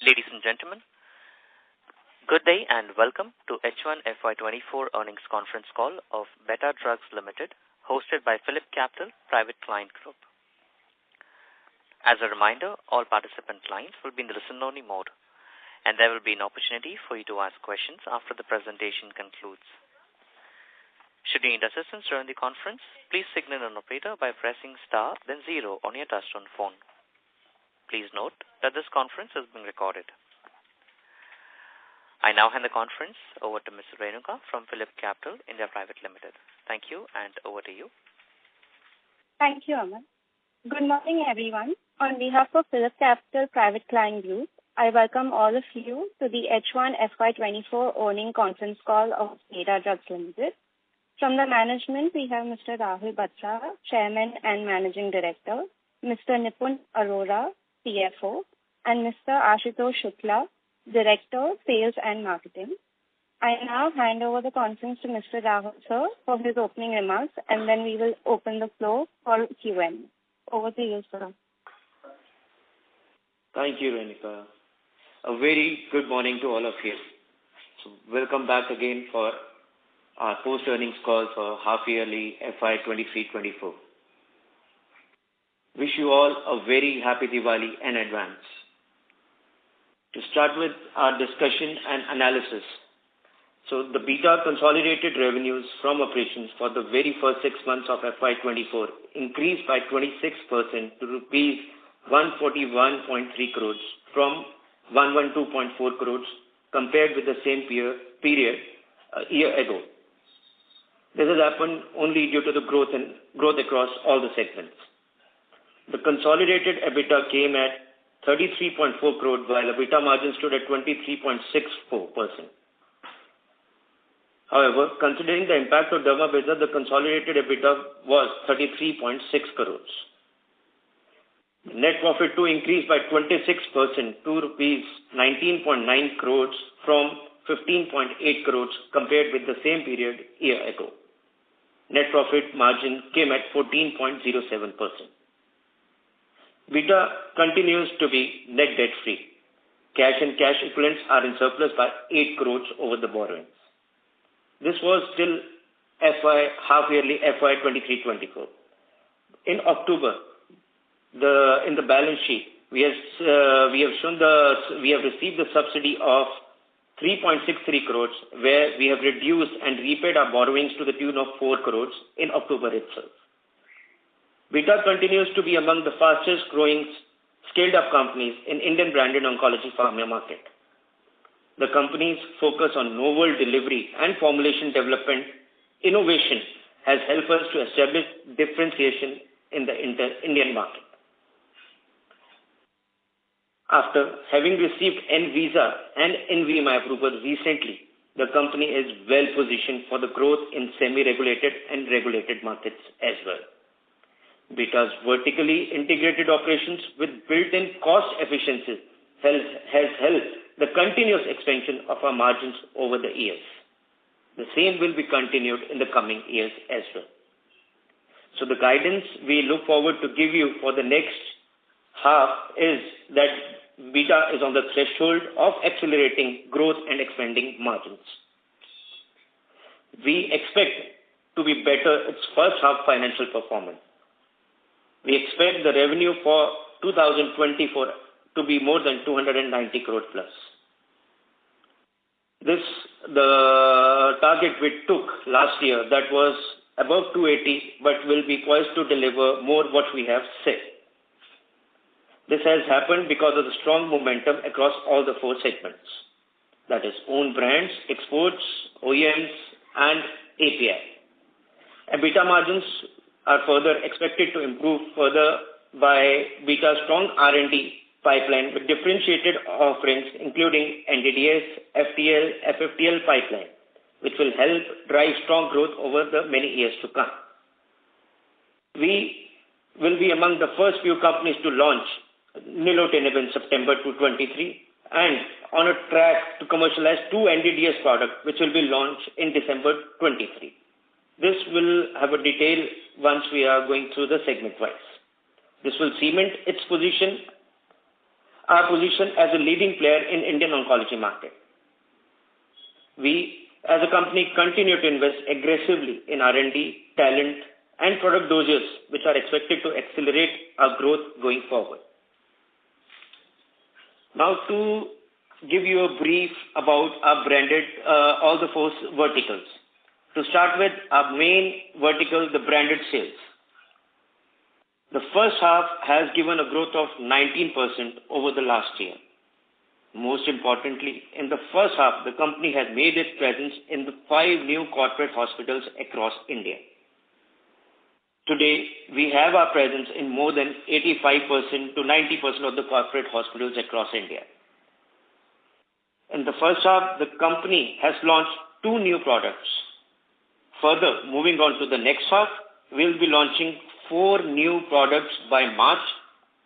Ladies and gentlemen, good day and welcome to H1 FY24 earnings conference call of Beta Drugs Limited, hosted by PhillipCapital Private Client Group. As a reminder, all participant lines will be in the listen-only mode, and there will be an opportunity for you to ask questions after the presentation concludes. Should you need assistance during the conference, please signal an operator by pressing star then 0 on your touchtone phone. Please note that this conference is being recorded. I now hand the conference over to Ms. Renuka from PhillipCapital India Private Limited. Thank you, and over to you. Thank you, Aman. Good morning, everyone. On behalf of PhillipCapital Private Client Group, I welcome all of you to the H1 FY24 earnings conference call of Beta Drugs Limited. From the management, we have Mr. Rahul Batra, Chairman and Managing Director, Mr. Nipun Arora, CFO, and Mr. Ashutosh Shukla, Director, Sales and Marketing. I now hand over the conference to Mr. Rahul, sir, for his opening remarks, and then we will open the floor for Q&A. Over to you, sir. Thank you, Renuka. A very good morning to all of you. So, welcome back again for our post-earnings call for half-yearly FY23-24. Wish you all a very happy Diwali in advance. To start with our discussion and analysis, so the Beta consolidated revenues from operations for the very first 6 months of FY24 increased by 26% to rupees 141.3 crores from 112.4 crores compared with the same period a year ago. This has happened only due to the growth across all the segments. The consolidated EBITDA came at 33.4 crore, while EBITDA margin stood at 23.64%. However, considering the impact of Derma business, the consolidated EBITDA was 33.6 crores. Net profit too increased by 26% to rupees 19.9 crores from 15.8 crores compared with the same period a year ago. Net profit margin came at 14.07%. Beta continues to be net debt-free. Cash and cash equivalents are in surplus by 8 crores over the borrowings. This was till half-yearly FY23-24. In October, in the balance sheet, we have received the subsidy of 3.63 crores, where we have reduced and repaid our borrowings to the tune of 4 crores in October itself. Beta continues to be among the fastest growing scaled-up companies in Indian branded oncology pharma market. The company's focus on novel delivery and formulation development innovation has helped us to establish differentiation in the Indian market. After having received NVISA and NVMI approval recently, the company is well positioned for the growth in semi-regulated and regulated markets as well. Beta's vertically integrated operations with built-in cost efficiencies has helped the continuous expansion of our margins over the years. The same will be continued in the coming years as well. So the guidance we look forward to give you for the next half is that Beta is on the threshold of accelerating growth and expanding margins. We expect to be better its first half financial performance. We expect the revenue for 2024 to be more than 290 crore plus. The target we took last year, that was above 280, but will be poised to deliver more what we have said. This has happened because of the strong momentum across all the 4 segments. That is own brands, exports, OEMs, and API. EBITDA margins are further expected to improve further by Beta's strong R&D pipeline with differentiated offerings including NDDS, FTL, FFTL pipeline, which will help drive strong growth over the many years to come. We will be among the first few companies to launch nilotinib in September 2023 and on a track to commercialize 2 NDDS products which will be launched in December 23. This will have a detail once we are going through the segment-wise. This will cement its position our position as a leading player in Indian oncology market. We, as a company, continue to invest aggressively in R&D, talent, and product doses, which are expected to accelerate our growth going forward. Now, to give you a brief about our branded, all the four verticals. To start with, our main vertical, the branded sales. The first half has given a growth of 19% over the last year. Most importantly, in the first half, the company has made its presence in the 5 new corporate hospitals across India. Today, we have our presence in more than 85% to 90% of the corporate hospitals across India. In the first half, the company has launched 2 new products. Further, moving on to the next half, we'll be launching 4 new products by March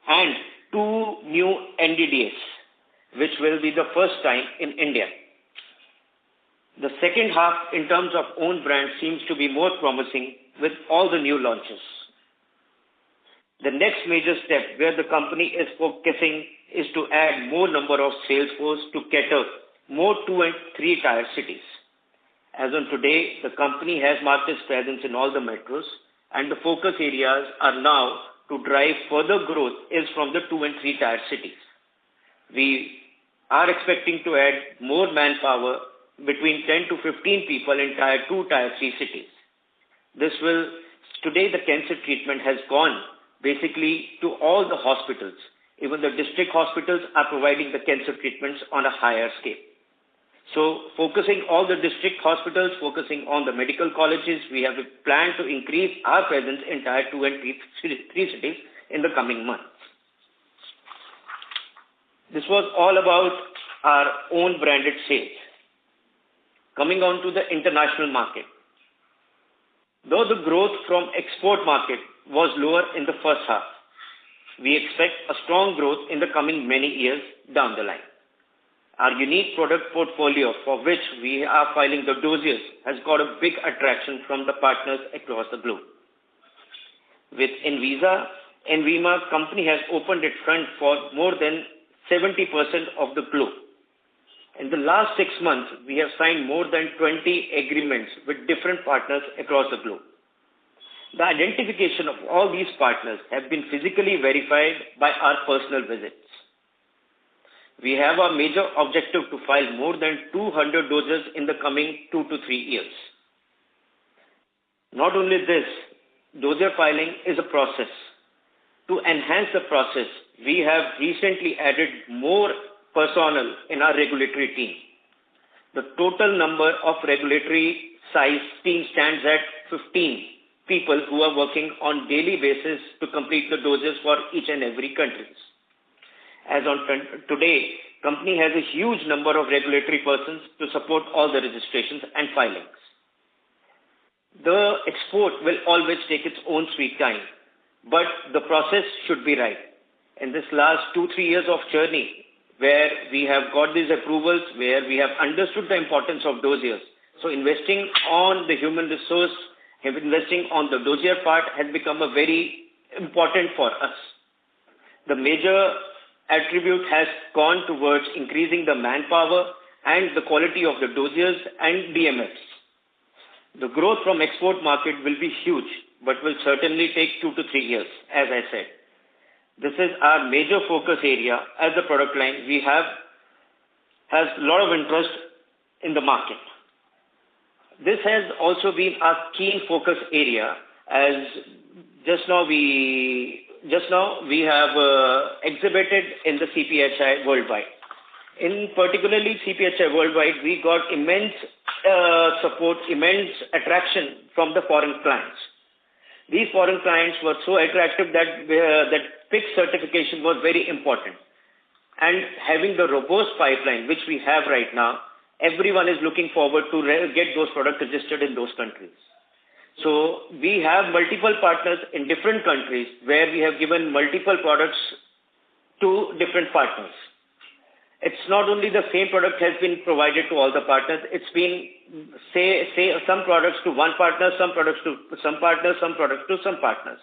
and 2 new NDDs, which will be the first time in India. The second half, in terms of own brand, seems to be more promising with all the new launches. The next major step where the company is focusing is to add more number of sales force to cater more 2 and 3 tier cities. As on today, the company has marked its presence in all the metros, and the focus areas are now to drive further growth is from the 2 and 3 tier cities. We are expecting to add more manpower between 10 to 15 people in tier 2, tier 3 cities. Today the cancer treatment has gone basically to all the hospitals. Even the district hospitals are providing the cancer treatments on a higher scale. So focusing all the district hospitals, focusing on the medical colleges, we have a plan to increase our presence in tier 2 and 3 cities in the coming months. This was all about our own branded sales. Coming on to the international market. Though the growth from export market was lower in the first half, we expect a strong growth in the coming many years down the line. Our unique product portfolio, for which we are filing the dossiers, has got a big attraction from the partners across the globe. With Envima company has opened its front for more than 70% of the globe. In the last 6 months, we have signed more than 20 agreements with different partners across the globe. The identification of all these partners have been physically verified by our personal visits. We have a major objective to file more than 200 doses in the coming 2 to 3 years. Not only this, dossier filing is a process. To enhance the process, we have recently added more personnel in our regulatory team. The total number of regulatory size team stands at 15 people who are working on daily basis to complete the doses for each and every country. As on today, company has a huge number of regulatory persons to support all the registrations and filings. The export will always take its own sweet time, but the process should be right. In this last 2-3 years of journey, where we have got these approvals, where we have understood the importance of dossiers, so investing on the human resource, investing on the dossier part has become a very important for us. The major attribute has gone towards increasing the manpower and the quality of the dossiers and DMFs. The growth from export market will be huge, but will certainly take 2 to 3 years, as I said. This is our major focus area as a product line. We has a lot of interest in the market. This has also been our key focus area, as just now we have exhibited in the CPHI worldwide. In particularly CPHI worldwide, we got immense support, immense attraction from the foreign clients. These foreign clients were so attractive that that PIC certification was very important. And having the robust pipeline, which we have right now, everyone is looking forward to get those products registered in those countries. So we have multiple partners in different countries where we have given multiple products to different partners. It's not only the same product has been provided to all the partners. It's been, say some products to one partner, some products to some partners, some products to some partners.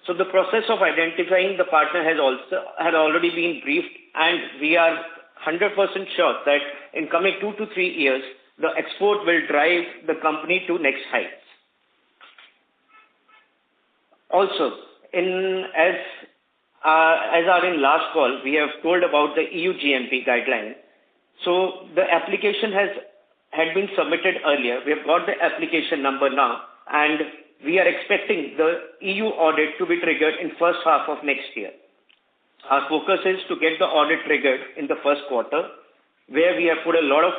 So the process of identifying the partner had already been briefed, and we are 100% sure that in coming 2 to 3 years, the export will drive the company to next heights. Also, as our in last call, we have told about the EU GMP guideline. So the application had been submitted earlier. We have got the application number now, and we are expecting the EU audit to be triggered in first half of next year. Our focus is to get the audit triggered in the first quarter, where we have put a lot of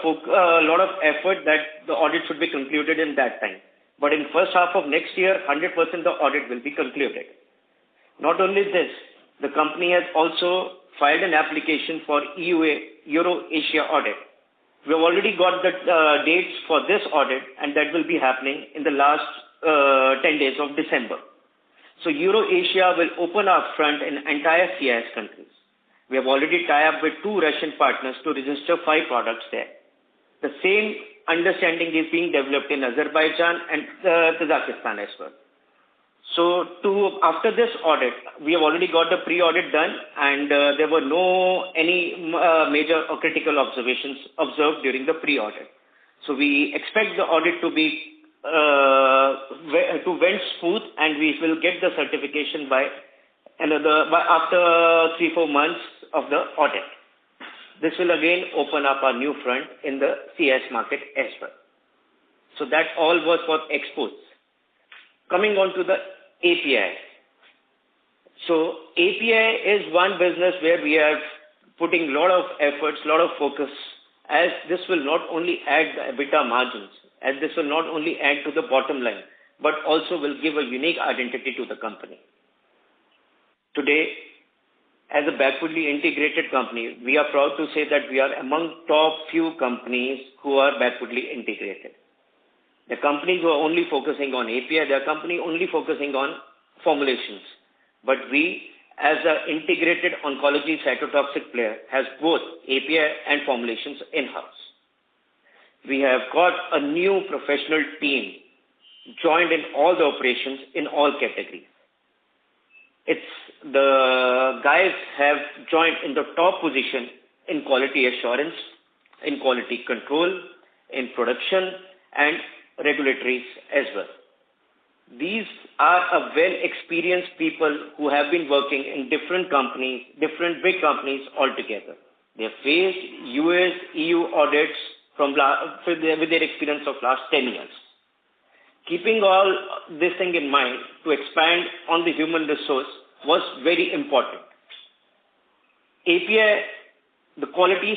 effort that the audit should be concluded in that time. But in first half of next year, 100% the audit will be concluded. Not only this, the company has also filed an application for Euro-Asia audit. We have already got the dates for this audit, and that will be happening in the last 10 days of December. So Euro-Asia will open our front in entire CIS countries. We have already tied up with 2 Russian partners to register 5 products there. The same understanding is being developed in Azerbaijan and Kazakhstan as well. So after this audit, we have already got the pre-audit done, and there were any major or critical observations observed during the pre-audit. So we expect the audit to went smooth, and we will get the certification after 3-4 months of the audit. This will again open up our new front in the CS market as well. So that all was for exports. Coming on to the API. So API is one business where we are putting a lot of efforts, a lot of focus, as this will not only add the EBITDA margins, as this will not only add to the bottom line, but also will give a unique identity to the company. Today, as a backwardly integrated company, we are proud to say that we are among top few companies who are backwardly integrated. The companies who are only focusing on API, they are company only focusing on formulations. But we, as an integrated oncology cytotoxic player, has both API and formulations in-house. We have got a new professional team joined in all the operations in all categories. The guys have joined in the top position in quality assurance, in quality control, in production, and regulatories as well. These are a well-experienced people who have been working in different companies, different big companies altogether. They have faced US, EU audits with their experience of last 10 years. Keeping all this thing in mind, to expand on the human resource was very important. API, the quality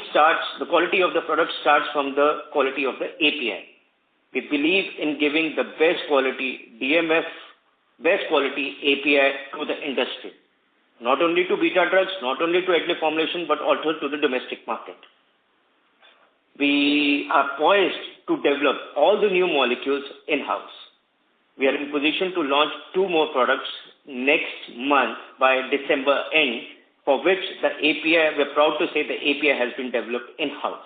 of the product starts from the quality of the API. We believe in giving the best quality DMF, best quality API to the industry. Not only to beta drugs, not only to active formulation, but also to the domestic market. We are poised to develop all the new molecules in-house. We are in position to launch 2 more products next month by December end, for which the API, we're proud to say the API has been developed in-house.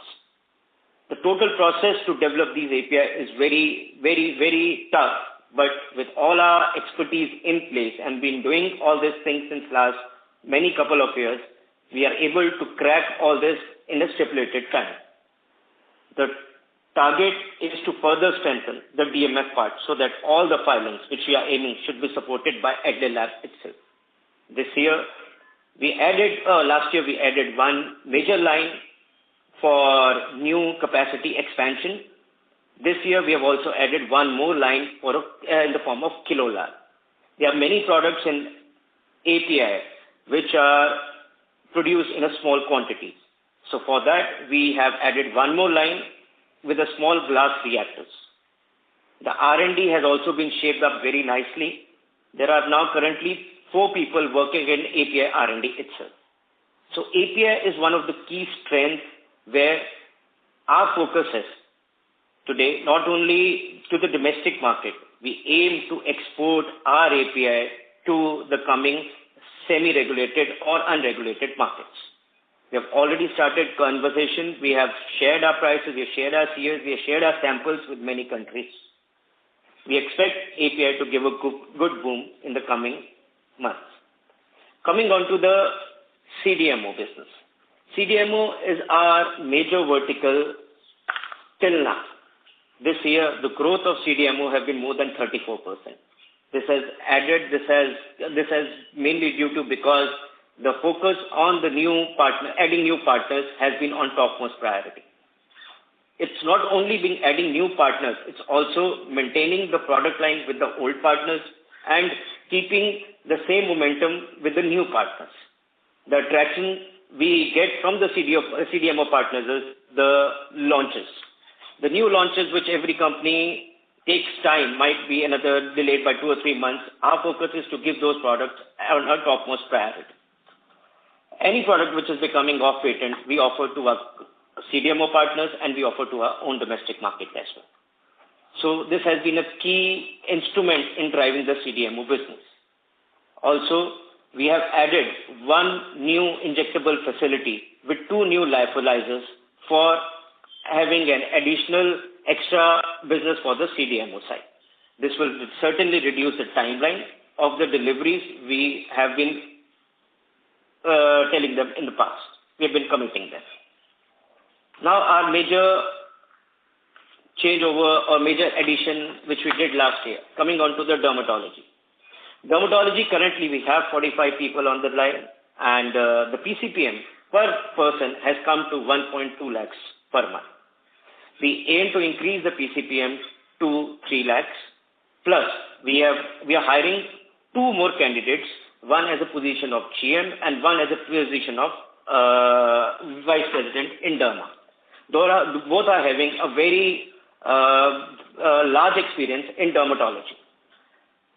The total process to develop these API is very, very, very tough, but with all our expertise in place and been doing all these things since last many couple of years, we are able to crack all this in a stipulated time. The target is to further strengthen the DMF part so that all the filings which we are aiming should be supported by Agile Lab itself. Last year we added one major line for new capacity expansion. This year we have also added one more line in the form of kilolar. There are many products in API which are produced in a small quantity. So for that we have added one more line with a small glass reactors. The R&D has also been shaped up very nicely. There are now currently 4 people working in API R&D itself. So API is one of the key strengths where our focus is today, not only to the domestic market. We aim to export our API to the coming semi-regulated or unregulated markets. We have already started conversation. We have shared our prices, we have shared our COs, we have shared our samples with many countries. We expect API to give a good boom in the coming months. Coming on to the CDMO business. CDMO is our major vertical till now. This year, the growth of CDMO have been more than 34%. This has mainly due to because the focus on the adding new partners has been on topmost priority. It's not only been adding new partners, it's also maintaining the product line with the old partners and keeping the same momentum with the new partners. The attraction we get from the CDMO partners is the launches. The new launches, which every company takes time, might be another delayed by 2 or 3 months. Our focus is to give those products on our topmost priority. Any product which is becoming off patent, we offer to our CDMO partners and we offer to our own domestic market as well. So this has been a key instrument in driving the CDMO business. Also, we have added 1 new injectable facility with 2 new lyophilizers for having an additional extra business for the CDMO side. This will certainly reduce the timeline of the deliveries we have been telling them in the past. We have been committing them. Now our major changeover or major addition which we did last year, coming on to the dermatology. Dermatology, currently we have 45 people on the line and the PCPM per person has come to 1.2 lakhs per month. We aim to increase the PCPM to 3 lakhs. Plus, we are hiring 2 more candidates, one as a position of GM and one as a position of Vice President in Derma. Both are having a very large experience in dermatology.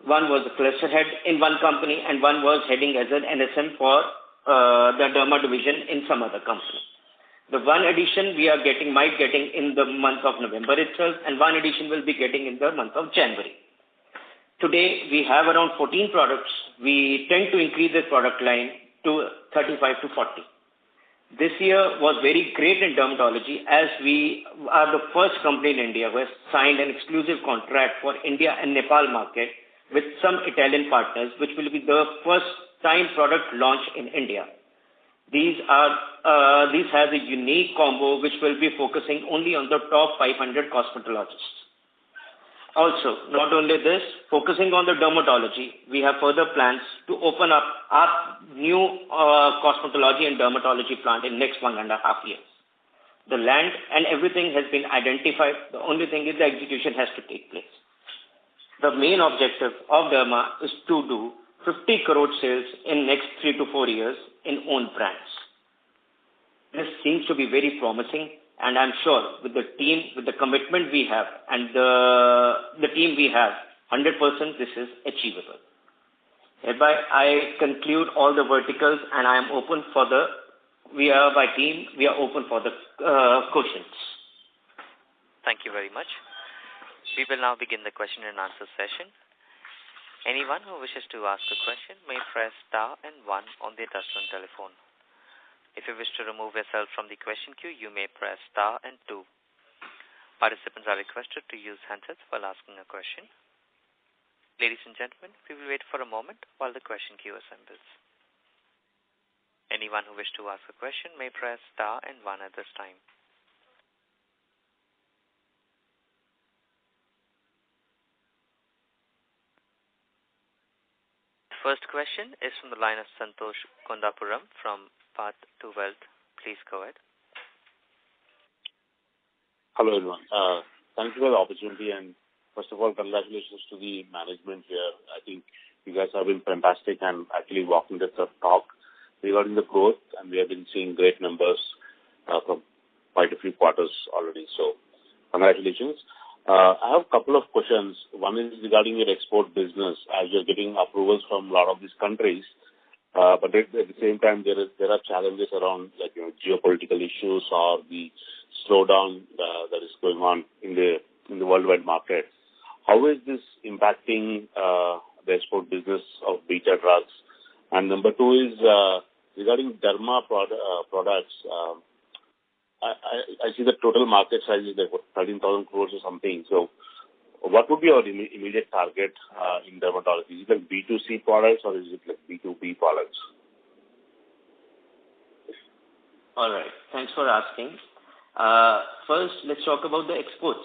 One was a cluster head in one company and one was heading as an NSM for the Derma division in some other company. The one addition we are might getting in the month of November itself, and one addition will be getting in the month of January. Today, we have around 14 products. We tend to increase this product line to 35 to 40. This year was very great in dermatology as we are the first company in India who has signed an exclusive contract for India and Nepal market with some Italian partners, which will be the first time product launch in India. These has a unique combo which will be focusing only on the top 500 cosmetologists. Also, not only this, focusing on the dermatology, we have further plans to open up our new cosmetology and dermatology plant in next 1.5 years. The land and everything has been identified. The only thing is the execution has to take place. The main objective of Derma is to do 50 crore sales in next 3 to 4 years in own brands. This seems to be very promising, and I'm sure with the team, with the commitment we have and the team we have, 100% this is achievable. Hereby, I conclude all the verticals and I am open for we are open for the questions. Thank you very much. We will now begin the question and answer session. Anyone who wishes to ask a question may press star and 1 on their touchtone telephone. If you wish to remove yourself from the question queue, you may press star and 2. Participants are requested to use handsets while asking a question. Ladies and gentlemen, we will wait for a moment while the question queue assembles. Anyone who wishes to ask a question may press star and 1 at this time. First question is from the line of Santosh Kondapuram from Path to Wealth. Please go ahead. Hello, everyone. Thank you for the opportunity, and first of all, congratulations to the management here. I think you guys have been fantastic and actually walking the talk regarding the growth, and we have been seeing great numbers from quite a few quarters already. So, congratulations. I have a couple of questions. One is regarding your export business, as you're getting approvals from a lot of these countries, but at the same time, there are challenges around geopolitical issues or the slowdown that is going on in the worldwide market. How is this impacting the export business of beta drugs? And number 2 is regarding derma products. I see the total market size is like 13,000 crores or something. So what would be our immediate target in dermatology? Is it like B2C products or is it like B2B products? All right. Thanks for asking. First, let's talk about the exports.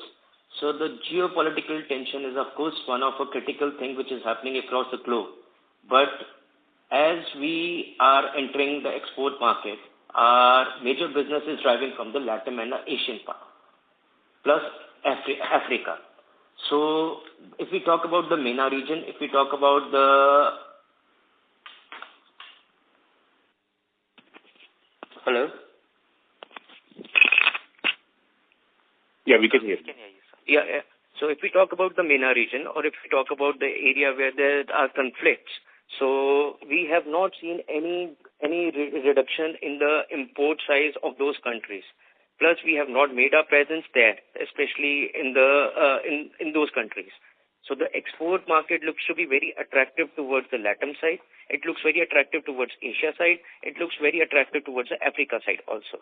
So the geopolitical tension is, of course, one of a critical thing which is happening across the globe. But as we are entering the export market, our major business is driving from the Latin and the Asian part, plus Africa. So if we talk about the MENA region, if we talk about the... Hello? Yeah, we can hear you. Yeah. So if we talk about the MENA region, or if we talk about the area where there are conflicts, so we have not seen any reduction in the import size of those countries. Plus, we have not made our presence there, especially in those countries. So the export market looks to be very attractive towards the LATAM side. It looks very attractive towards Asia side. It looks very attractive towards the Africa side also.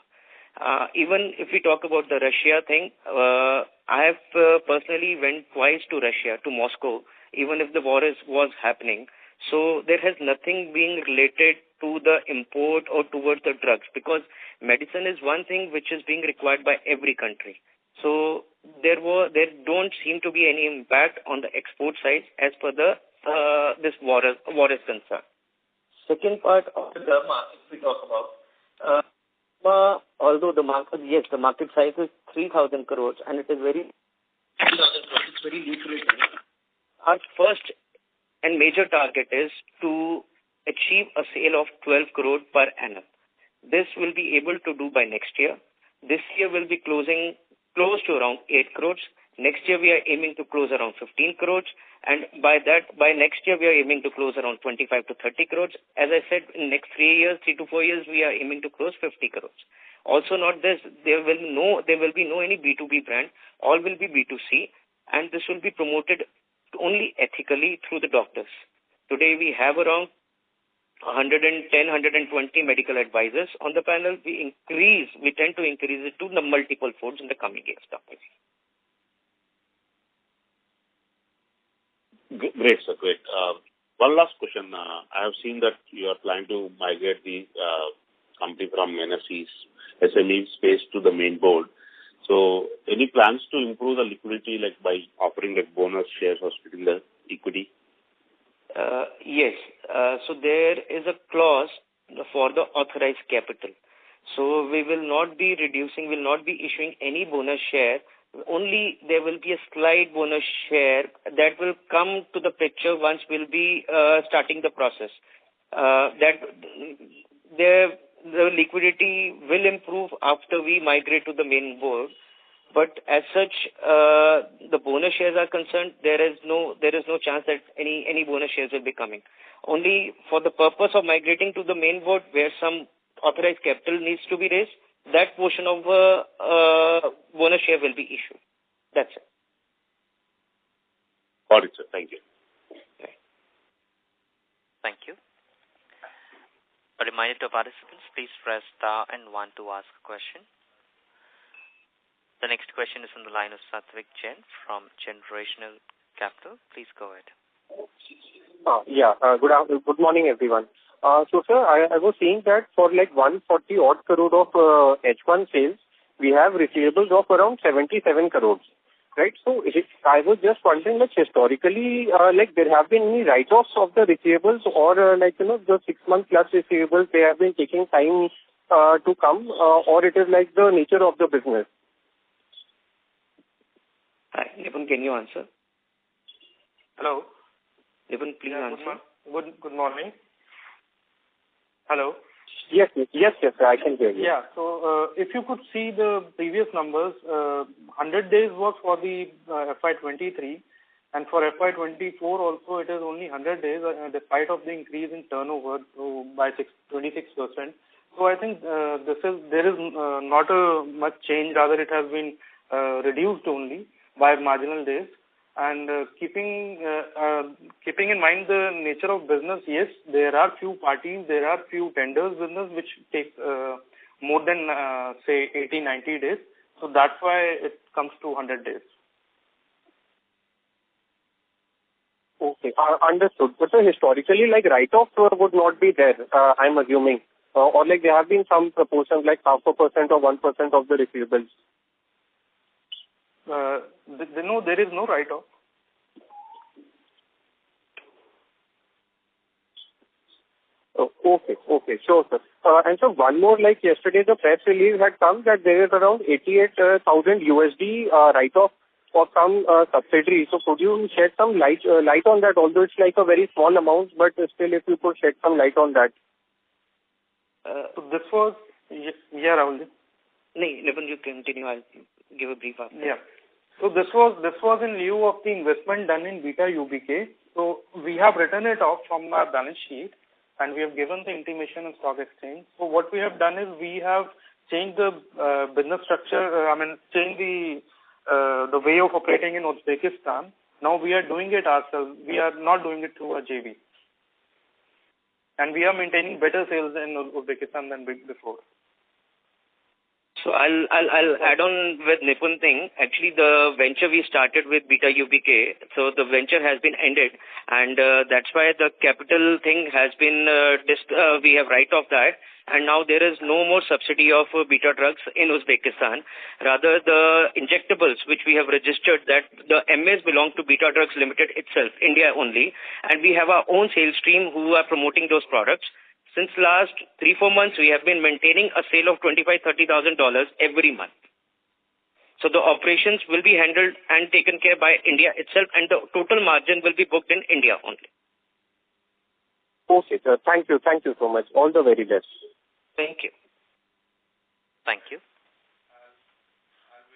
Even if we talk about the Russia thing, I have personally went twice to Russia, to Moscow, even if the war was happening. So there has nothing being related to the import or towards the drugs, because medicine is one thing which is being required by every country. So there don't seem to be any impact on the export side as per the this war is concerned. Second part of the derma, if we talk about, although the market size is 3,000 crores and it is very 3,000 crores, it's very lucrative. Our first and major target is to achieve a sale of 12 crore per annum. This will be able to do by next year. This year will be closing close to around 8 crores. Next year we are aiming to close around 15 crores. And by next year we are aiming to close around 25 to 30 crores. As I said, in next 3 to 4 years, we are aiming to close 50 crores. Also not this, there will be no any B2B brand. All will be B2C. And this will be promoted only ethically through the doctors. Today we have around 110, 120 medical advisors on the panel. We tend to increase it to the multiple folds in the coming years. Great, sir. Great. One last question. I have seen that you are planning to migrate the company from NSE's SME space to the main board. So any plans to improve the liquidity, like by offering like bonus shares or splitting the equity? Yes. So there is a clause for the authorized capital. So we will not be issuing any bonus share. Only there will be a slight bonus share that will come to the picture once we'll be starting the process. The liquidity will improve after we migrate to the main board. But as such, the bonus shares are concerned, there is no chance that any bonus shares will be coming. Only for the purpose of migrating to the main board, where some authorized capital needs to be raised, that portion of bonus share will be issued. That's it. Got it, sir. Thank you. Okay. Thank you. A reminder to participants, please press star and 1 to ask a question. The next question is on the line of Satvik Jain from Generational Capital. Please go ahead. Good morning, everyone. So, sir, I was seeing that for like 140 odd crore of H1 sales, we have receivables of around 77 crores, right? So, I was just wondering, like historically, like there have been any write-offs of the receivables, or the 6 month plus receivables, they have been taking time to come, or it is like the nature of the business? Hi, Nipun, can you answer? Hello. Nipun, please answer. Good morning. Hello. Yes, I can hear you. Yeah. So, if you could see the previous numbers, 100 days was for the FY23, and for FY24 also it is only 100 days, despite of the increase in turnover by 26%. So I think there is not much change. Rather, it has been reduced only by marginal days. And keeping in mind the nature of business, yes, there are few parties, there are few tenders business which take more than say 80-90 days. So that's why it comes to 100 days. Okay, understood. But so historically, like write-off would not be there, I'm assuming. Or like there have been some proportions like 0.5% or 1% of the receivables. No, there is no write-off. Oh, okay, sure, sir. And so one more, like yesterday, the press release had come that there is around 88,000 USD write-off for some subsidiary. So could you shed some light on that? Although it's like a very small amount, but still, if you could shed some light on that. So this was, yeah, Rahul. No, Nipun, you continue. I'll give a brief after. Yeah. So this was in lieu of the investment done in Beta UBK. So we have written it off from our balance sheet, and we have given the intimation in stock exchange. So what we have done is we have changed the business structure. Changed the way of operating in Uzbekistan. Now we are doing it ourselves. We are not doing it through a JV, and we are maintaining better sales in Uzbekistan than before. So I'll add on with Nipun thing. Actually, the venture we started with Beta UBK, so the venture has been ended, and that's why the capital thing has been we have write off that, and now there is no more subsidy of Beta drugs in Uzbekistan. Rather, the injectables which we have registered, that the MAs belong to Beta Drugs Limited itself, India only, and we have our own sales team who are promoting those products. Since last 3-4 months, we have been maintaining a sale of $25,000-$30,000 every month. So the operations will be handled and taken care by India itself, and the total margin will be booked in India only. Okay, sir. Thank you so much. All the very best. Thank you. Thank you.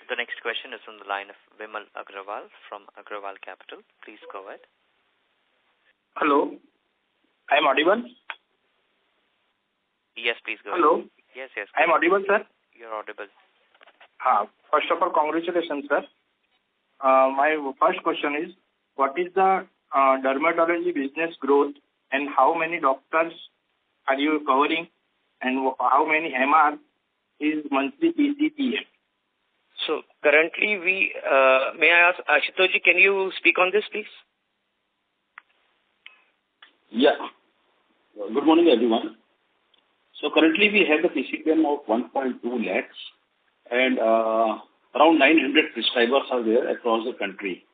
The next question is from the line of Vimal Agrawal from Agrawal Capital. Please go ahead. Hello. I am audible? Yes, please go Hello. ahead. Yes. I am audible, sir? You're audible. First of all, congratulations, sir. My first question is, what is the dermatology business growth and how many doctors are you covering and how many MR is monthly PCPM? So currently may I ask Ashutosh, can you speak on this, please? Yeah. Good morning, everyone. So currently we have the PCPM of 1.2 lakhs and around 900 prescribers are there across the country.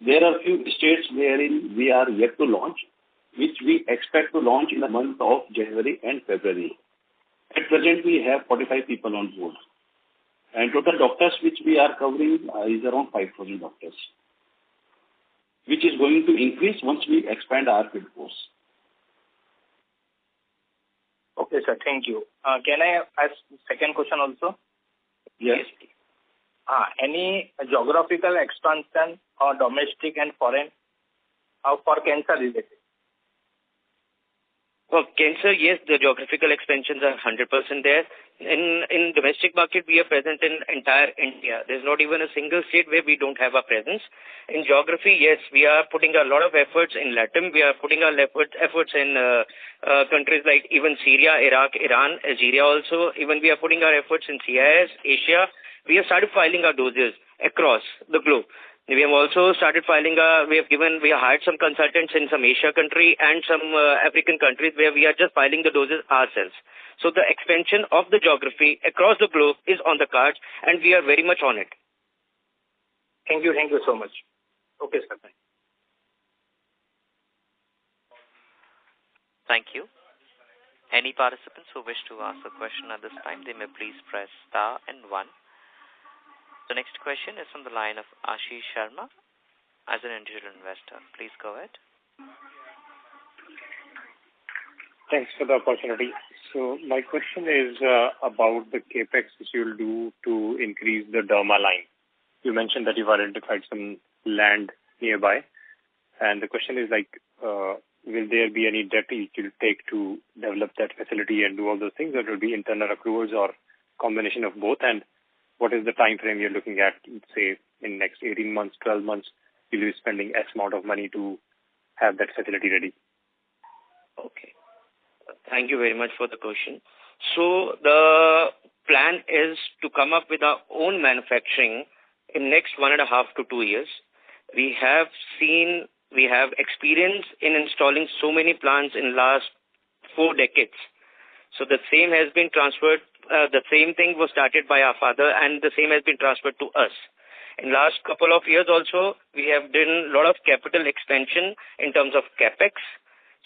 There are few states wherein we are yet to launch, which we expect to launch in the month of January and February. At present, we have 45 people on board. And total doctors which we are covering is around 5,000 doctors, which is going to increase once we expand our field force. Okay, sir. Thank you. Can I ask second question also? Yes. Any geographical expansion or domestic and foreign for cancer related? For cancer, yes, the geographical expansions are 100% there. In domestic market, we are present in entire India. There's not even a single state where we don't have a presence. In geography, yes, we are putting a lot of efforts in Latin. We are putting our efforts in countries like even Syria, Iraq, Iran, Algeria also. Even we are putting our efforts in CIS, Asia. We have started filing our doses across the globe. We have also started filing we have hired some consultants in some Asia country and some African countries where we are just filing the doses ourselves. So the expansion of the geography across the globe is on the cards and we are very much on it. Thank you so much. Okay, sir. Thank you. Any participants who wish to ask a question at this time, they may please press star and 1. The next question is from the line of Ashish Sharma as an individual investor. Please go ahead. Thanks for the opportunity. So my question is about the capex which you'll do to increase the derma line. You mentioned that you've identified some land nearby, and the question is will there be any debt you'll take to develop that facility and do all those things, or will it be internal accruals or combination of both? And what is the time frame you're looking at, say, in next 18 months, 12 months, you'll be spending X amount of money to have that facility ready? Okay. Thank you very much for the question. So the plan is to come up with our own manufacturing in next 1.5 to 2 years. We have seen We have experience in installing so many plants in last 4 decades. So the same has been transferred. The same thing was started by our father, and the same has been transferred to us. In last couple of years also, we have done a lot of capital expansion in terms of capex.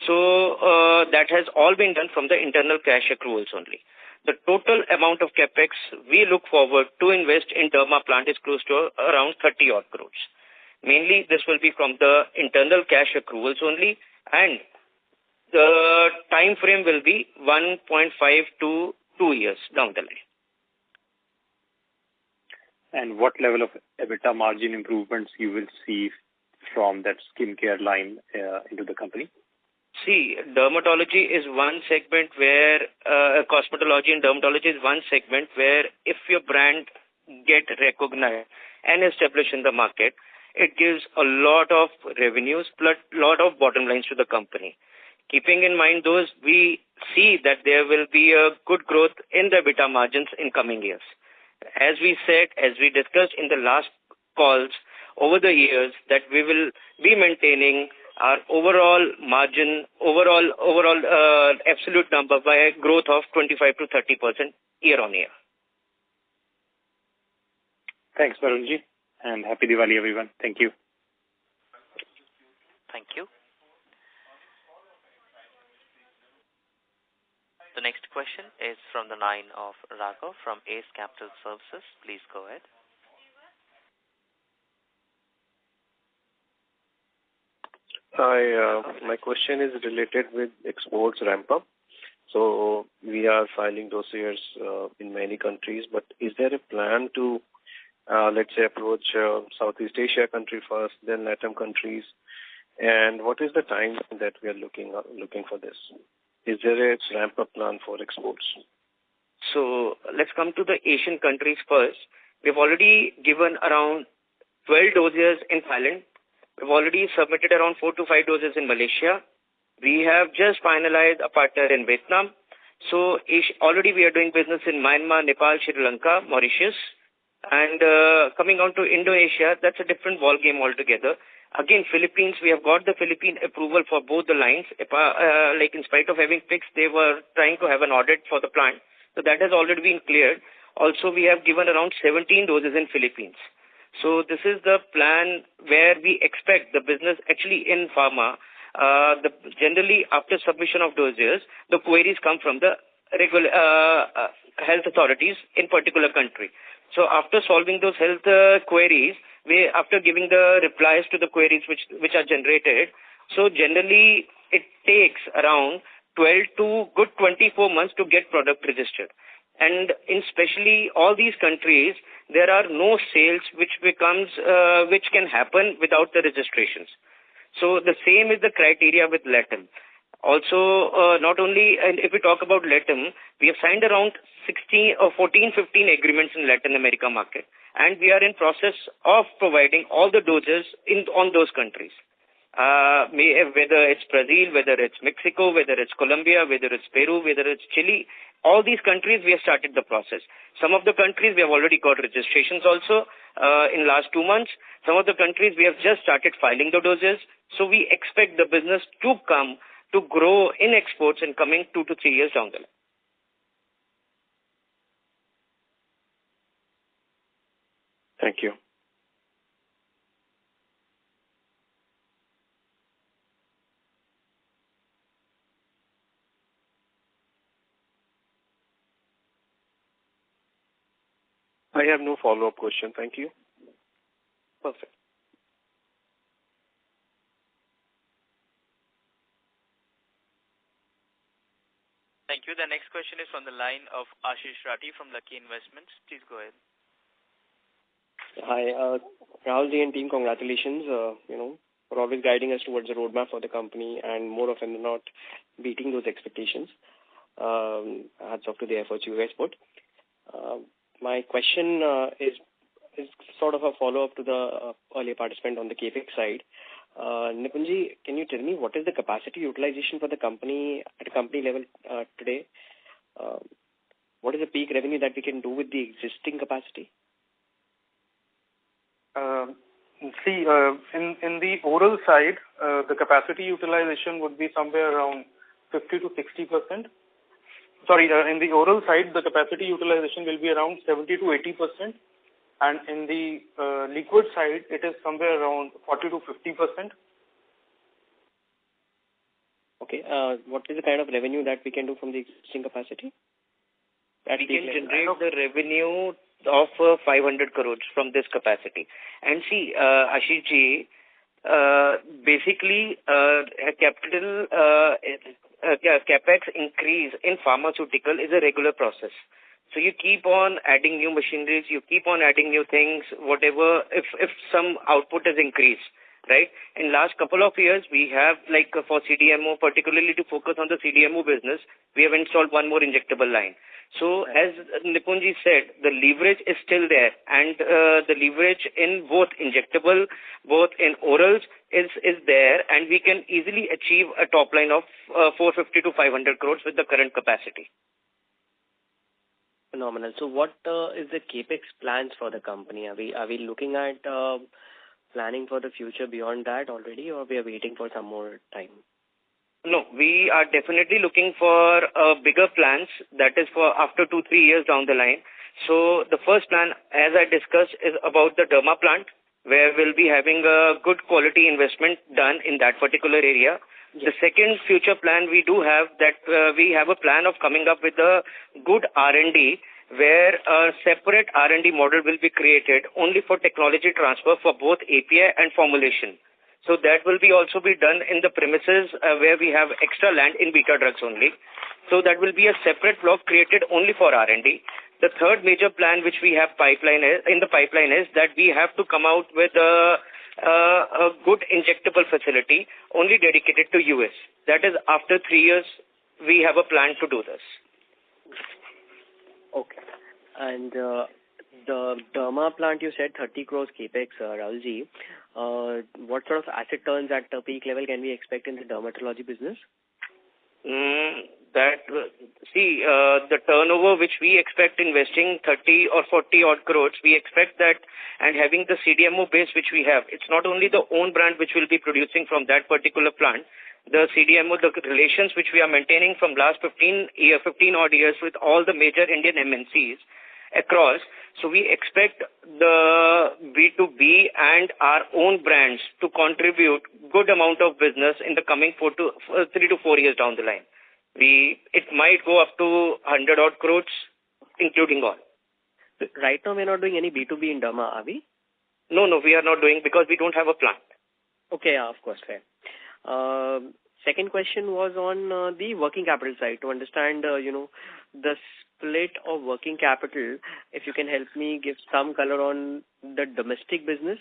So that has all been done from the internal cash accruals only. The total amount of capex we look forward to invest in Derma plant is close to around 30 odd crores. Mainly this will be from the internal cash accruals only, and the time frame will be 1.5 to 2 years down the line. And what level of EBITDA margin improvements you will see from that skincare line into the company? See, dermatology is one segment where, cosmetology and dermatology is one segment where if your brand get recognized and established in the market, it gives a lot of revenues plus lot of bottom lines to the company. Keeping in mind those, we see that there will be a good growth in the EBITDA margins in coming years. As we said, as we discussed in the last calls over the years, that we will be maintaining our overall margin, overall absolute number by a growth of 25 to 30% year on year. Thanks, Varunji, and happy Diwali, everyone. Thank you. Thank you. The next question is from the line of Raghav from Ace Capital Services. Please go ahead. Hi, my question is related with exports ramp up. So we are filing dossiers in many countries, but is there a plan to, let's say, approach Southeast Asia country first, then LATAM countries? And what is the time that we are looking for this? Is there a ramp-up plan for exports? So let's come to the Asian countries first. We've already given around 12 dossiers in Thailand. We've already submitted around 4 to 5 doses in Malaysia. We have just finalized a partner in Vietnam. So already we are doing business in Myanmar, Nepal, Sri Lanka, Mauritius. And coming on to Indonesia, that's a different ball game altogether. Again, Philippines, we have got the Philippine approval for both the lines. Like in spite of having fixed, they were trying to have an audit for the plant. So that has already been cleared. Also, we have given around 17 doses in Philippines. So this is the plan where we expect the business actually in pharma. Generally, after submission of dossiers, the queries come from the regular health authorities in particular country. So after solving those health queries, after giving the replies to the queries which are generated, so generally it takes around 12 to good 24 months to get product registered. And in especially all these countries, there are no sales which can happen without the registrations. So the same is the criteria with LATAM. Also, not only, and if we talk about LATAM, we have signed around 15 agreements in Latin America market, and we are in process of providing all the doses on those countries. Whether it's Brazil, whether it's Mexico, whether it's Colombia, whether it's Peru, whether it's Chile, all these countries we have started the process. Some of the countries we have already got registrations also in last 2 months. Some of the countries we have just started filing the doses. So we expect the business to grow in exports in coming 2 to 3 years down the line. Thank you. I have no follow-up question. Thank you. Perfect. Thank you. The next question is from the line of Ashish Rathi from Lucky Investments. Please go ahead. Hi, Rahulji and team, congratulations, for always guiding us towards the roadmap for the company and more often than not beating those expectations. Hats off to the efforts you guys put. My question is sort of a follow-up to the earlier participant on the CAPEX side. Nipunji, can you tell me what is the capacity utilization for the company at a company level today? What is the peak revenue that we can do with the existing capacity? See, in the oral side, the capacity utilization would be somewhere around 50 to 60%. Sorry, in the oral side, the capacity utilization will be around 70 to 80%. And in the liquid side, it is somewhere around 40 to 50%. Okay. What is the kind of revenue that we can do from the existing capacity? We can generate the revenue of 500 crores from this capacity. And see, Ashish ji, basically, capital capex increase in pharmaceutical is a regular process. So you keep on adding new machineries, you keep on adding new things, whatever, if some output is increased, right? In last couple of years, we have, like for CDMO, particularly to focus on the CDMO business, we have installed one more injectable line. So as Nipunji said, the leverage is still there, and the leverage in both injectable, both in orals is there, and we can easily achieve a top line of 450 to 500 crores with the current capacity. Phenomenal. So what is the capex plans for the company? Are we looking at planning for the future beyond that already, or we are waiting for some more time? No, we are definitely looking for bigger plans, that is for after 2-3 years down the line. So the first plan, as I discussed, is about the derma plant, where we'll be having a good quality investment done in that particular area. Yes. The second future plan we do have, that we have a plan of coming up with a good R&D, where a separate R&D model will be created only for technology transfer for both API and formulation. So that will be also be done in the premises where we have extra land in Beta Drugs only. So that will be a separate block created only for R&D. The third major plan which we have in the pipeline is that we have to come out with a good injectable facility only dedicated to US. That is, after 3 years, we have a plan to do this. Okay. And the derma plant, you said 30 crores capex, Rahulji. What sort of asset turns at the peak level can we expect in the dermatology business? The turnover which we expect investing 30 or 40 odd crores, we expect that, and having the CDMO base which we have, it's not only the own brand which will be producing from that particular plant, the CDMO, the relations which we are maintaining from last 15 odd years with all the major Indian MNCs across. So we expect the B2B and our own brands to contribute good amount of business in the coming 3 to 4 years down the line. It might go up to 100 odd crores, including all. Right now, we're not doing any B2B in derma, are we? No, we are not doing, because we don't have a plant. Okay, yeah, of course, fair. Second question was on the working capital side, to understand, the split of working capital. If you can help me give some color on the domestic business,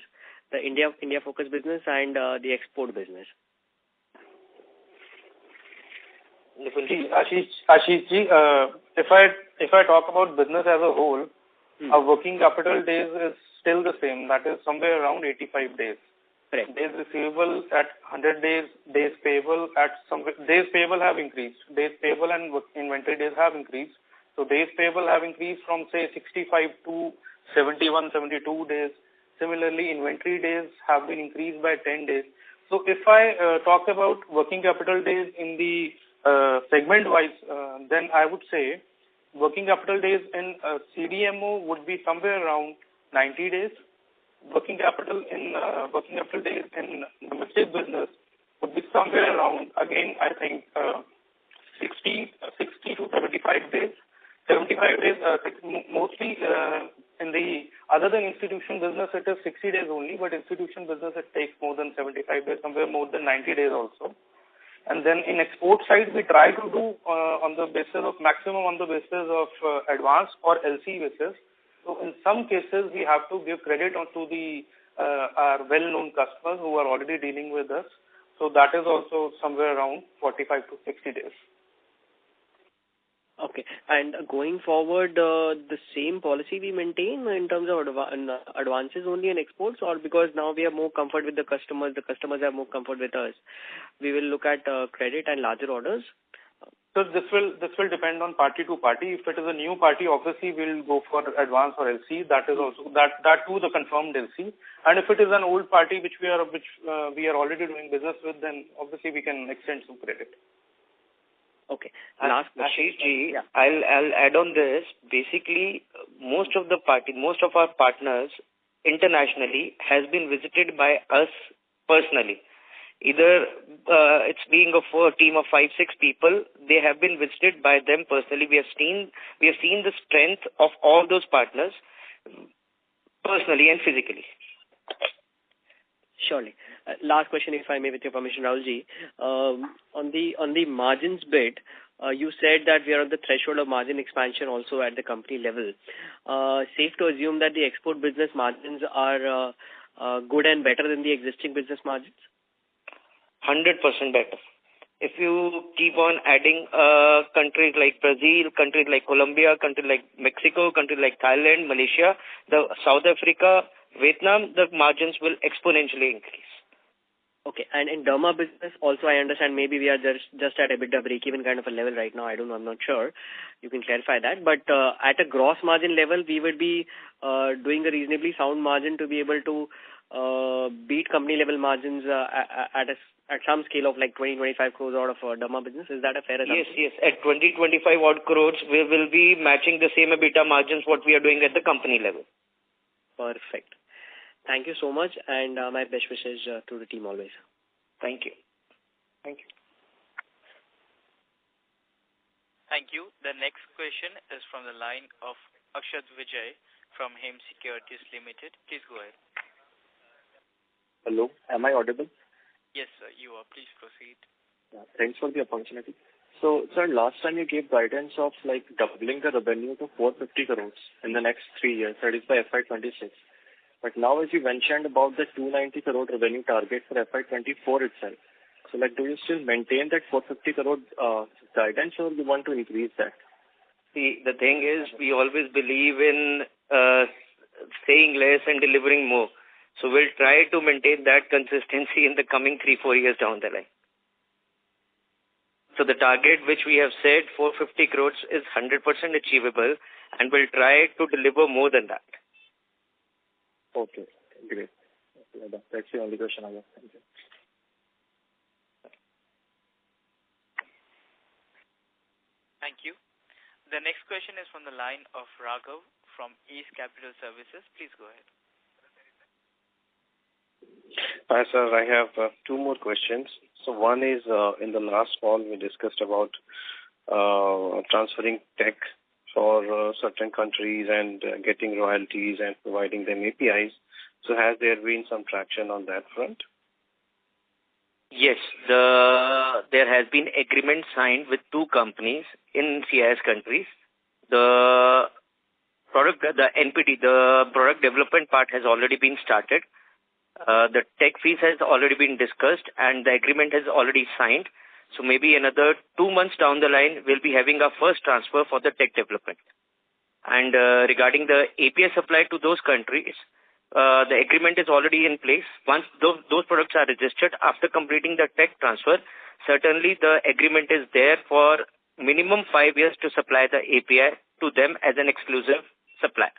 the India focused business, and the export business. Ashish ji, if I talk about business as a whole, our working capital days is still the same. That is somewhere around 85 days. Correct. Days receivable at 100 days, days payable days payable have increased. Days payable and inventory days have increased. So days payable have increased from, say, 65 to 71, 72 days. Similarly, inventory days have been increased by 10 days. So if I talk about working capital days in the segment-wise, then I would say working capital days in CDMO would be somewhere around 90 days. Working capital days in domestic business would be somewhere around, again, I think 60 to 75 days. 75 days, mostly in the, other than institution business, it is 60 days only, but institution business, it takes more than 75 days, somewhere more than 90 days also. And then in export side, we try to do on the basis of maximum on the basis of advance or LC basis. So in some cases, we have to give credit to the our well-known customers who are already dealing with us. So that is also somewhere around 45 to 60 days. Okay. And going forward, the same policy we maintain in terms of advances only in exports, or because now we have more comfort with the customers have more comfort with us, we will look at credit and larger orders? So this will depend on party to party. If it is a new party, obviously we'll go for advance or LC. That is also that too the confirmed LC. And if it is an old party which we are already doing business with, then obviously we can extend some credit. Okay. Last Ashish ji, I'll add on this. Basically, most of our partners internationally has been visited by us personally. Either it's being a team of 5-6 people, they have been visited by them personally. We have seen the strength of all those partners personally and physically. Surely. Last question, if I may, with your permission, Rahulji. On the margins bit, you said that we are on the threshold of margin expansion also at the company level. Safe to assume that the export business margins are good and better than the existing business margins? 100% better. If you keep on adding countries like Brazil, countries like Colombia, countries like Mexico, countries like Thailand, Malaysia, South Africa, Vietnam, the margins will exponentially increase. Okay. And in derma business also, I understand maybe we are just at EBITDA break-even kind of a level right now. I don't know. I'm not sure. You can clarify that. But at a gross margin level, we would be doing a reasonably sound margin to be able to beat company level margins at some scale of like 20-25 crores out of derma business. Is that a fair assumption? Yes. At 20-25 odd crores, we will be matching the same EBITDA margins what we are doing at the company level. Perfect. Thank you so much, and my best wishes to the team always. Thank you. Thank you. Thank you. The next question is from the line of Akshat Vijay from Hem Securities Limited. Please go ahead. Hello, am I audible? Yes, sir, you are. Please proceed. Yeah, thanks for the opportunity. So, sir, last time you gave guidance of like doubling the revenue to 450 crores in the next 3 years, that is by FY26. But now, as you mentioned about the 290 crore revenue target for FY24 itself, so like, do you still maintain that 450 crore guidance, or you want to increase that? See, the thing is, we always believe in saying less and delivering more. So we'll try to maintain that consistency in the coming 3-4 years down the line. So the target which we have set, 450 crores, is 100% achievable, and we'll try to deliver more than that. Okay, great. That's the only question I have. Thank you. Thank you. The next question is from the line of Raghav from East Capital Services. Please go ahead. Hi, sir. I have 2 more questions. So one is, in the last call, we discussed about transferring tech for certain countries and getting royalties and providing them APIs. So has there been some traction on that front? Yes, there has been agreement signed with 2 companies in CIS countries. The NPD, the product development part has already been started. The tech fees has already been discussed and the agreement has already signed. So maybe another 2 months down the line, we'll be having our first transfer for the tech development. And regarding the API supply to those countries, the agreement is already in place. Once those products are registered after completing the tech transfer, certainly the agreement is there for minimum 5 years to supply the API to them as an exclusive supply.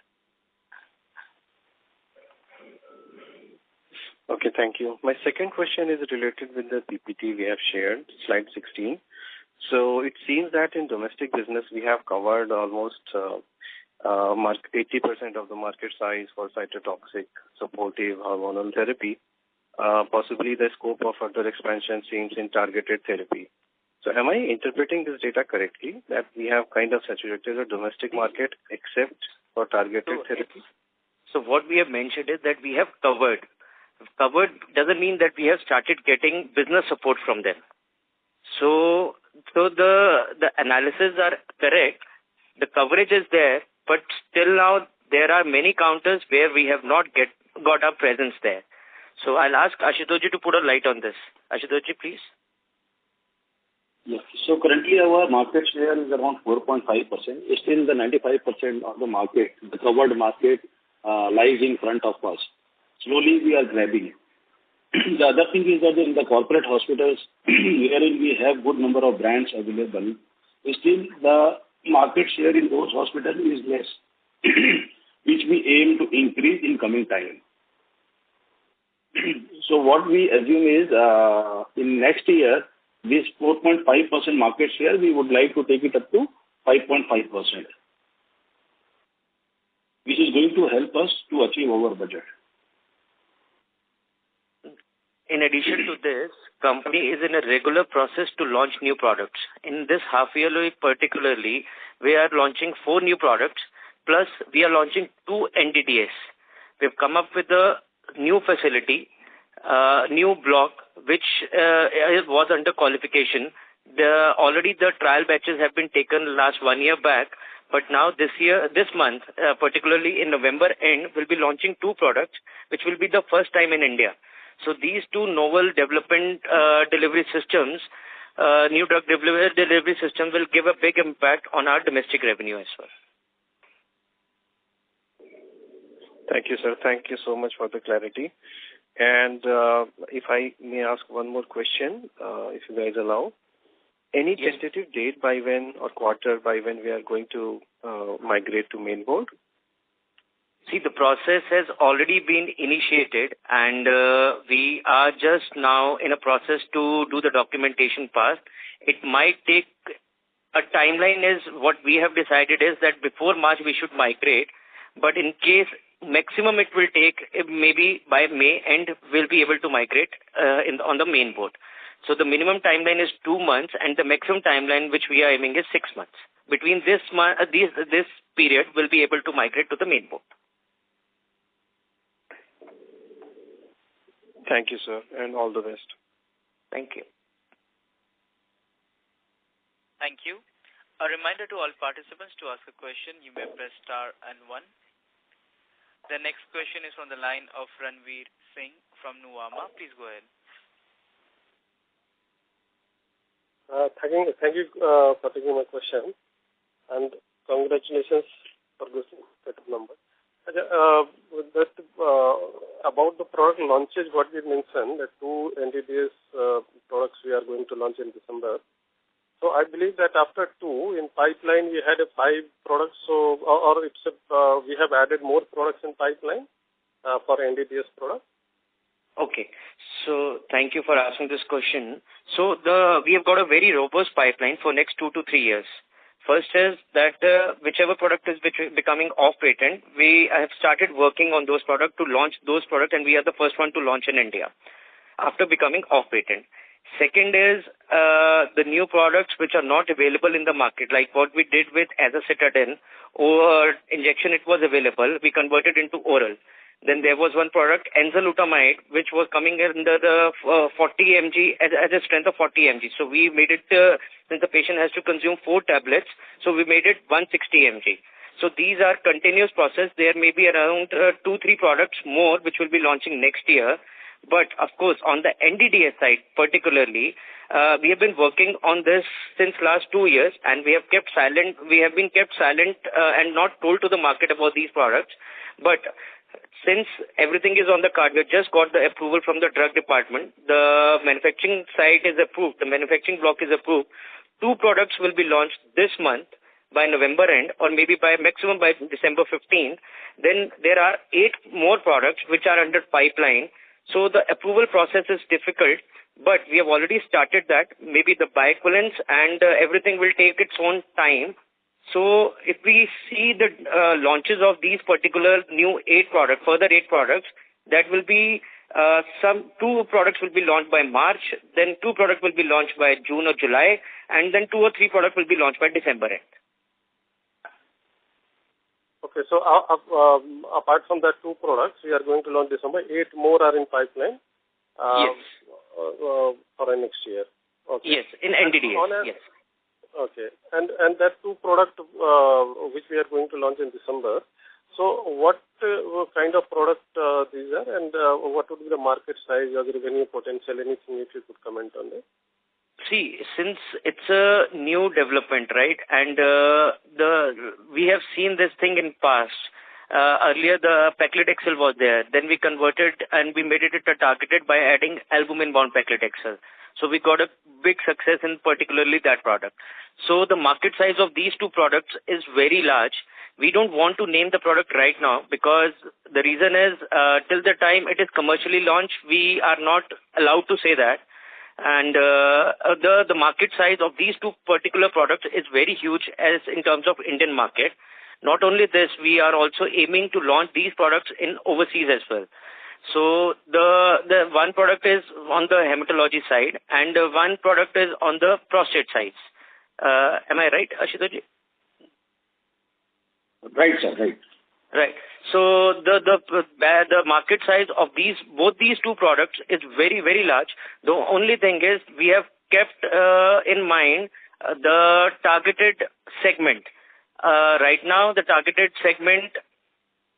Okay, thank you. My second question is related with the PPT we have shared, slide 16. So it seems that in domestic business, we have covered almost 80% of the market size for cytotoxic, supportive, hormonal therapy. Possibly the scope of further expansion seems in targeted therapy. So am I interpreting this data correctly, that we have kind of saturated the domestic market except for targeted therapy? So what we have mentioned is that we have covered. Covered doesn't mean that we have started getting business support from them. So the analysis are correct. The coverage is there, but still now there are many counters where we have not got our presence there. So I'll ask Ashutosh to put a light on this. Ashutosh, please. Yes. So currently our market share is around 4.5%. Still the 95% of the market, the covered market, lies in front of us. Slowly we are grabbing. The other thing is that in the corporate hospitals, wherein we have good number of brands available, still the market share in those hospitals is less, which we aim to increase in coming time. So what we assume is in next year, this 4.5% market share, we would like to take it up to 5.5%, which is going to help us to achieve our budget. In addition to this, company is in a regular process to launch new products. In this half yearly particularly, we are launching 4 new products, plus we are launching 2 NDDS. We've come up with a new facility, new block, which was under qualification. Already the trial batches have been taken last 1 year back, but now this month, particularly in November end, we'll be launching 2 products, which will be the first time in India. So these 2 novel development delivery systems, new drug delivery system, will give a big impact on our domestic revenue as well. Thank you, sir. Thank you so much for the clarity. And if I may ask one more question, if you guys allow. Any tentative date by when or quarter by when we are going to migrate to main board? See, the process has already been initiated, and we are just now in a process to do the documentation part. It might take a timeline. Is what we have decided is that before March we should migrate, but in case maximum it will take, maybe by May end we'll be able to migrate on the main board. So the minimum timeline is 2 months, and the maximum timeline which we are aiming is 6 months. Between this period, we'll be able to migrate to the main board. Thank you, sir, and all the best. Thank you. Thank you. A reminder to all participants to ask a question, you may press star and 1. The next question is from the line of Ranveer Singh from Nuvama. Please go ahead. Thank you for taking my question, and congratulations for this set of numbers. About the product launches, what we mentioned, the 2 NDDS products we are going to launch in December. So I believe that after 2 in pipeline, we had 5 products. So, we have added more products in pipeline for NDDS products. Okay. So thank you for asking this question. So we have got a very robust pipeline for next 2 to 3 years. First is that whichever product is becoming off patent, we have started working on those products to launch those products, and we are the first one to launch in India after becoming off patent. Second is the new products which are not available in the market, like what we did with azacitidine or injection. It was available, we converted into oral. Then there was one product, enzalutamide, which was coming under the 40 mg as a strength of 40 mg. So we made it, since the patient has to consume 4 tablets, so we made it 160 mg. So these are continuous process. There may be around 2-3 products more which will be launching next year. But of course, on the NDDS side particularly, we have been working on this since last 2 years, and we have kept silent. We have been kept silent and not told to the market about these products. But since everything is on the card, we just got the approval from the drug department. The manufacturing site is approved. The manufacturing block is approved. 2 products will be launched this month by November end, or maybe by maximum by December 15th. Then there are 8 more products which are under pipeline. So the approval process is difficult, but we have already started that. Maybe the bioequivalence and everything will take its own time. So if we see the launches of these particular new 8 products, further 8 products, that will be some 2 products will be launched by March, then 2 products will be launched by June or July, and then 2 or 3 products will be launched by December end. Okay, so apart from that 2 products, we are going to launch December. 8 more are in pipeline. Yes. For next year. Okay. Yes, in NDDS. Yes. Okay, and that 2 product which we are going to launch in December. So what kind of product these are, and what would be the market size or the revenue potential? Anything if you could comment on that. See, since it's a new development, right, and we have seen this thing in past. Earlier, the paclitaxel was there. Then we converted and we made it targeted by adding albumin-bound paclitaxel. So we got a big success in particularly that product. So the market size of these two products is very large. We don't want to name the product right now because the reason is till the time it is commercially launched, we are not allowed to say that. And the market size of these two particular products is very huge as in terms of Indian market. Not only this, we are also aiming to launch these products in overseas as well. So the one product is on the hematology side and one product is on the prostate side. Am I right, Ashutosh? Right, sir. Right. Right. So the market size of both these two products is very, very large. The only thing is we have kept in mind the targeted segment. Right now, the targeted segment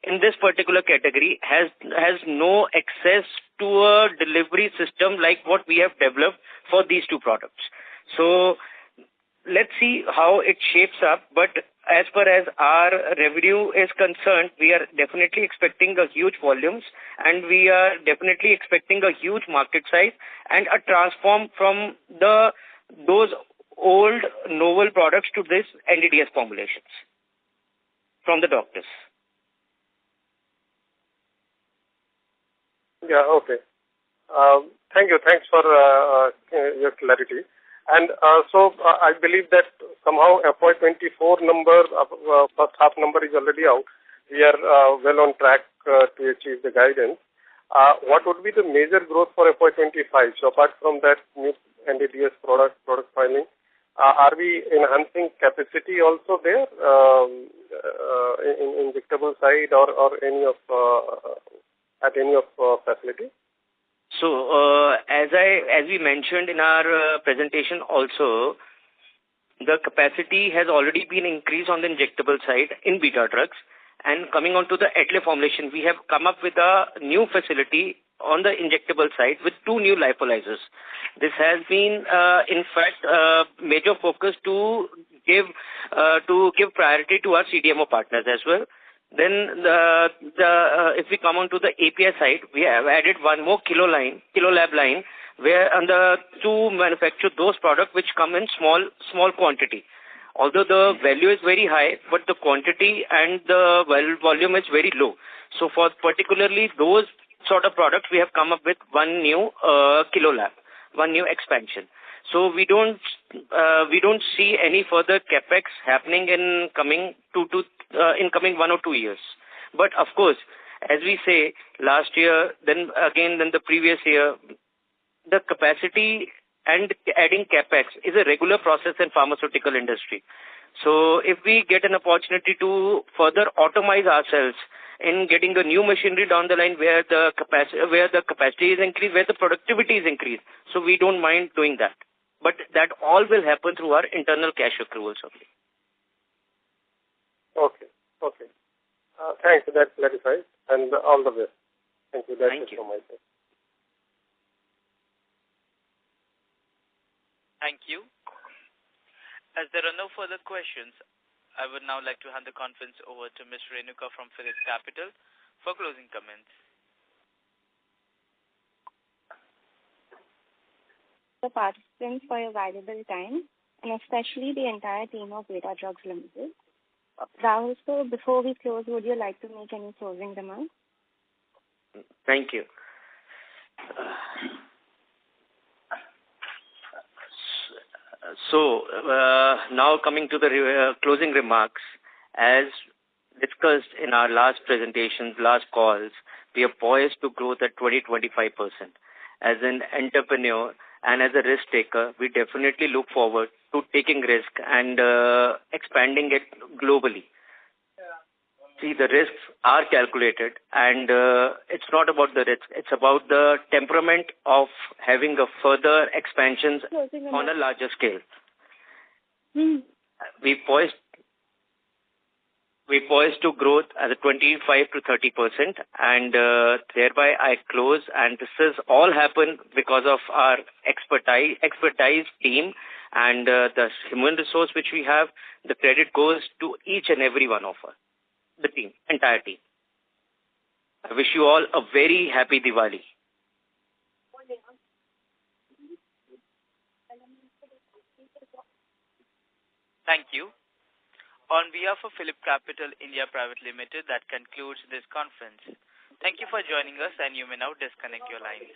in this particular category has no access to a delivery system like what we have developed for these two products. So let's see how it shapes up. But as far as our revenue is concerned, we are definitely expecting a huge volumes and we are definitely expecting a huge market size and a transform from those old novel products to this NDDS formulations from the doctors. Yeah, okay. Thank you. Thanks for your clarity. And so I believe that somehow FY24 number, first half number is already out. We are well on track to achieve the guidance. What would be the major growth for FY25? So apart from that new NDDS product filing, are we enhancing capacity also there in injectable side or any of at any of facility? So, as we mentioned in our presentation also, the capacity has already been increased on the injectable side in beta drugs. And coming on to the Adlay formulation, we have come up with a new facility on the injectable side with 2 new lyophilizers. This has been, in fact, major focus to give priority to our CDMO partners as well. Then if we come on to the API side, we have added one more kilo lab line, where to manufacture those products which come in small quantity. Although the value is very high, but the quantity and the volume is very low. So for particularly those sort of products, we have come up with one new kilo lab, one new expansion. So we don't see any further capex happening in coming 1 or 2 years. But of course, as we say, last year, then the previous year, the capacity and adding capex is a regular process in pharmaceutical industry. So if we get an opportunity to further automate ourselves in getting a new machinery down the line where the capacity is increased, where the productivity is increased, so we don't mind doing that. But that all will happen through our internal cash accruals only. Okay. Thanks. That clarifies. And all the best. Thank you. That's Thank it you. from my side. Thank you. As there are no further questions, I would now like to hand the conference over to Ms. Renuka from Philips Capital for closing comments. The participants for your valuable time, and especially the entire team of Beta Drugs Limited. Rahul, so before we close, would you like to make any closing remarks? Thank you. So now coming to the closing remarks, as discussed in our last presentations, last calls, we are poised to grow at 20-25%. As an entrepreneur and as a risk taker, we definitely look forward to taking risk and expanding it globally. See, the risks are calculated, and it's not about the risk. It's about the temperament of having a further expansions on a larger scale. We poised to growth at a 25 to 30%, and thereby I close. And this has all happened because of our expertise team and the human resource which we have. The credit goes to each and every one of us. The team, entire team. I wish you all a very happy Diwali. Thank you. On behalf of Phillip Capital India Private Limited, that concludes this conference. Thank you for joining us, and you may now disconnect your lines.